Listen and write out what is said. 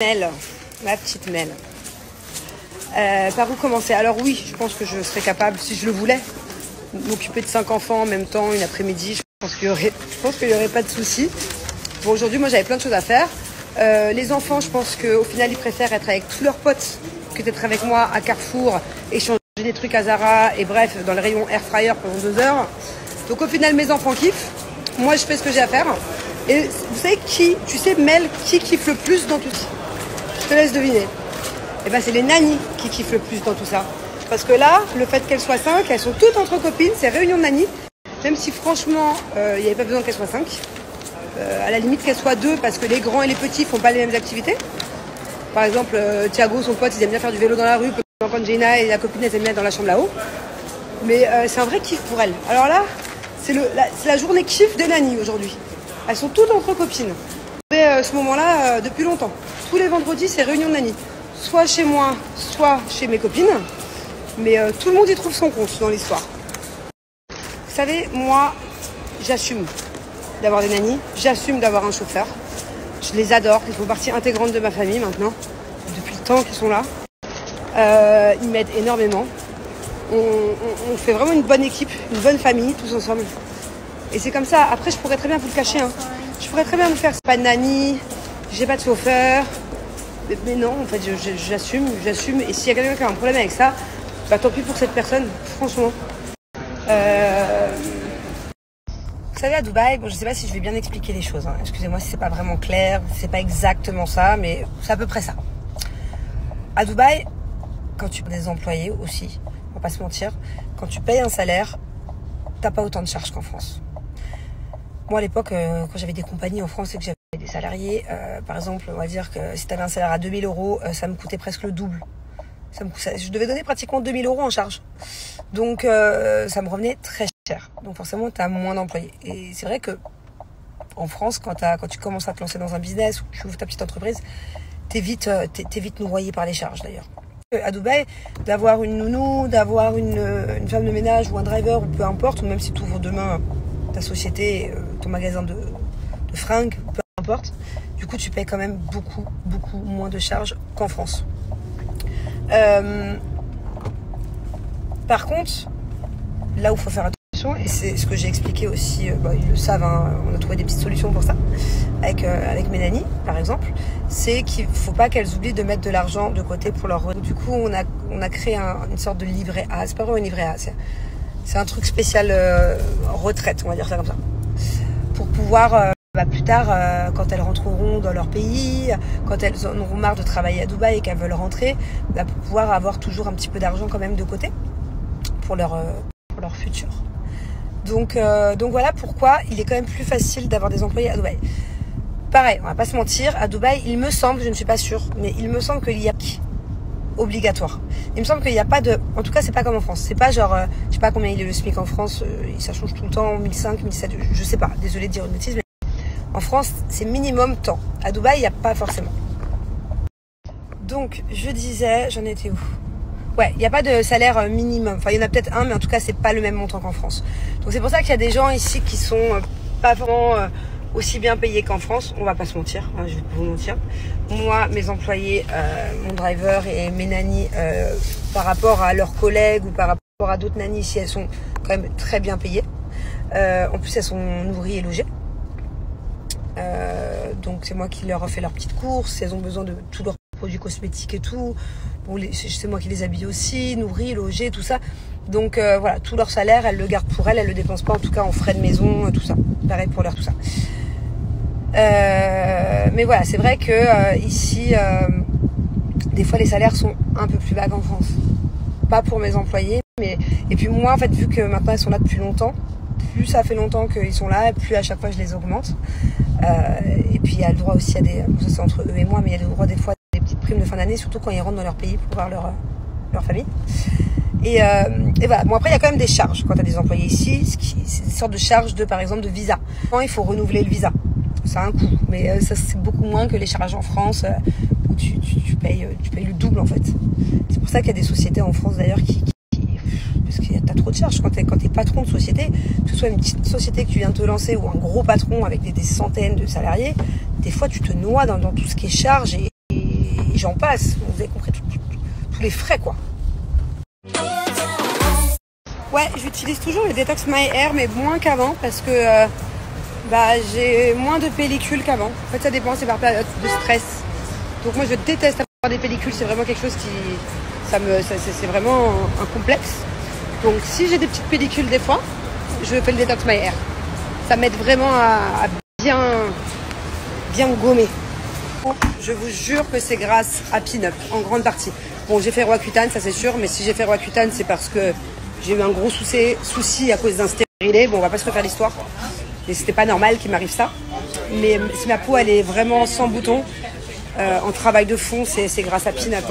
Mel, ma petite Mel. Par où commencer? Alors oui, je pense que je serais capable, si je le voulais, m'occuper de 5 enfants en même temps, une après-midi. Je pense qu'il y aurait pas de souci. Bon, aujourd'hui, moi, j'avais plein de choses à faire. Les enfants, je pense qu'au final, ils préfèrent être avec tous leurs potes que d'être avec moi à Carrefour, échanger des trucs à Zara et bref, dans le rayon air fryer pendant 2 heures. Donc au final, mes enfants kiffent. Moi, je fais ce que j'ai à faire. Et vous savez tu sais, Mel, qui kiffe le plus dans tout ça? Je te laisse deviner. Et ben, c'est les nannies qui kiffent le plus dans tout ça. Parce que là, le fait qu'elles soient 5, elles sont toutes entre copines, c'est réunion de nannies. Même si franchement, il n'y avait pas besoin qu'elles soient 5. À la limite qu'elles soient 2 parce que les grands et les petits font pas les mêmes activités. Par exemple, Thiago, son pote, ils aiment bien faire du vélo dans la rue, quand Gina et la copine, elles aiment bien être dans la chambre là-haut. Mais c'est un vrai kiff pour elles. Alors là, c'est la journée kiff des nannies aujourd'hui. Elles sont toutes entre copines. Et ce moment-là, depuis longtemps. Tous les vendredis, c'est réunion de nannies. Soit chez moi, soit chez mes copines. Mais tout le monde y trouve son compte dans l'histoire. Vous savez, moi, j'assume d'avoir des nannies. J'assume d'avoir un chauffeur. Je les adore. Ils font partie intégrante de ma famille maintenant. Depuis le temps qu'ils sont là. Ils m'aident énormément. On fait vraiment une bonne équipe, une bonne famille, tous ensemble. Et c'est comme ça. Après, je pourrais très bien vous le cacher. Hein. Je pourrais très bien vous faire pas de nanny, j'ai pas de chauffeur. Mais non, en fait, j'assume. Et s'il y a quelqu'un qui a un problème avec ça, bah tant pis pour cette personne, franchement. Vous savez, à Dubaï, bon, je sais pas si je vais bien expliquer les choses. Hein. Excusez-moi si c'est pas vraiment clair, c'est pas exactement ça, mais c'est à peu près ça. À Dubaï, quand tu payes des employés aussi, on va pas se mentir, quand tu payes un salaire, t'as pas autant de charges qu'en France. Moi, à l'époque, quand j'avais des compagnies en France et que j'avais des salariés, par exemple, on va dire que si tu avais un salaire à 2000 €, ça me coûtait presque le double. Je devais donner pratiquement 2000 € en charge. Donc, ça me revenait très cher. Donc, forcément, tu as moins d'employés. Et c'est vrai que en France, quand tu commences à te lancer dans un business ou que tu ouvres ta petite entreprise, t'es vite noyé par les charges, d'ailleurs. À Dubaï, d'avoir une nounou, d'avoir une femme de ménage ou un driver, ou peu importe, ou même si tu ouvres demain ta société, ton magasin de fringues, peu importe, du coup tu payes quand même beaucoup moins de charges qu'en France. Par contre, là où il faut faire attention, et c'est ce que j'ai expliqué aussi, ils le savent, hein, on a trouvé des petites solutions pour ça, avec mes nannies par exemple, c'est qu'il ne faut pas qu'elles oublient de mettre de l'argent de côté pour leur retraite. Du coup, on a créé une sorte de livret A, c'est pas vraiment un livret A, c'est un truc spécial retraite, on va dire ça comme ça. Pour pouvoir, plus tard, quand elles rentreront dans leur pays, quand elles en auront marre de travailler à Dubaï et qu'elles veulent rentrer, pour pouvoir avoir toujours un petit peu d'argent quand même de côté pour leur futur. Donc voilà pourquoi il est quand même plus facile d'avoir des employés à Dubaï. Pareil, on va pas se mentir, à Dubaï, il me semble, je ne suis pas sûre, mais il me semble qu'il y a obligatoire. Il me semble qu'il n'y a pas de... En tout cas, c'est pas comme en France. C'est pas genre... je sais pas combien il est le SMIC en France. Ça change tout le temps. 1005, 1007, je sais pas. Désolée de dire une bêtise, mais... En France, c'est minimum temps. À Dubaï, il n'y a pas forcément. Donc, je disais... J'en étais où? Ouais, il n'y a pas de salaire minimum. Enfin, il y en a peut-être un, mais en tout cas, c'est pas le même montant qu'en France. Donc, c'est pour ça qu'il y a des gens ici qui sont pas vraiment... aussi bien payé qu'en France, on va pas se mentir, hein, je vais pas vous mentir. Moi, mes employés, mon driver et mes nannies, par rapport à leurs collègues ou par rapport à d'autres nannies ici, elles sont quand même très bien payées. En plus, elles sont nourries et logées. Donc c'est moi qui leur fais leurs petites courses, elles ont besoin de tous leurs produits cosmétiques et tout. Bon, c'est moi qui les habille aussi, nourries, logées, tout ça. Donc voilà, tout leur salaire, elles le gardent pour elles le dépensent pas en tout cas en frais de maison, tout ça. Pareil pour leur tout ça. Mais voilà, c'est vrai que ici, des fois les salaires sont un peu plus bas qu'en France. Pas pour mes employés, mais et puis moi en fait vu que maintenant elles sont là depuis longtemps, plus ça fait longtemps qu'ils sont là, plus à chaque fois je les augmente. Et puis il y a le droit aussi à des, ça c'est entre eux et moi, mais il y a le droit des fois à des petites primes de fin d'année, surtout quand ils rentrent dans leur pays pour voir leur famille. Et voilà. Bon, après il y a quand même des charges quand tu as des employés ici, c'est une sorte de charge par exemple de visa. Il faut renouveler le visa. Ça a un coût, mais ça c'est beaucoup moins que les charges en France où tu payes le double en fait. C'est pour ça qu'il y a des sociétés en France d'ailleurs parce que t'as trop de charges quand t'es patron de société, que ce soit une petite société que tu viens de te lancer ou un gros patron avec des centaines de salariés, des fois tu te noies dans tout ce qui est charges et j'en passe. Vous avez compris tous les frais, quoi. Ouais, j'utilise toujours le Detox My Hair, mais moins qu'avant, parce que j'ai moins de pellicules qu'avant. En fait, ça dépend, c'est par période de stress. Donc moi, je déteste avoir des pellicules, c'est vraiment quelque chose qui... c'est vraiment un complexe. Donc si j'ai des petites pellicules des fois, je fais le Detox My Hair. Ça m'aide vraiment à bien gommer. Je vous jure que c'est grâce à Pin-Up, en grande partie. Bon, j'ai fait Roaccutane, ça c'est sûr, mais si j'ai fait Roaccutane, c'est parce que j'ai eu un gros souci à cause d'un stérilet. Bon, on va pas se refaire l'histoire. Et c'était pas normal qu'il m'arrive ça. Mais si ma peau, elle est vraiment sans boutons, en travail de fond, c'est grâce à Pin-Up.